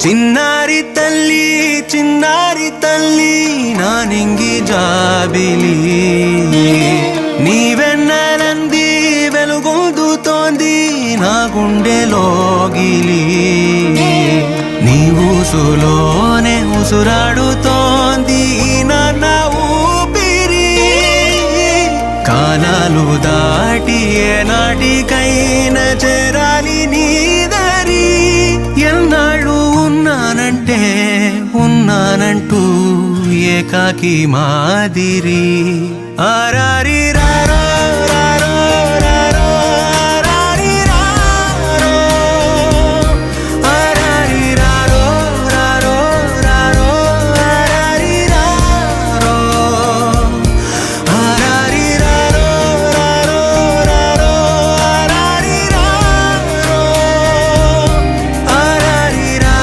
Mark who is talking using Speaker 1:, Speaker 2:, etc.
Speaker 1: చిన్నారి తల్లి నా నింగి జాబిలి నీవెన్నెలంది వెలుగొందుతోంది నా గుండెలోగిలి నీ ఊసులోనే ఉసురాడుతోంది నాన్న ఊపిరి కాలాలు దాటి ఏనాటికైనా చేరాలి నీ దారి ఎన్నాళ్ళు ఉన్నానంటూ ఏకాకి మాదిరి ఆరారి రా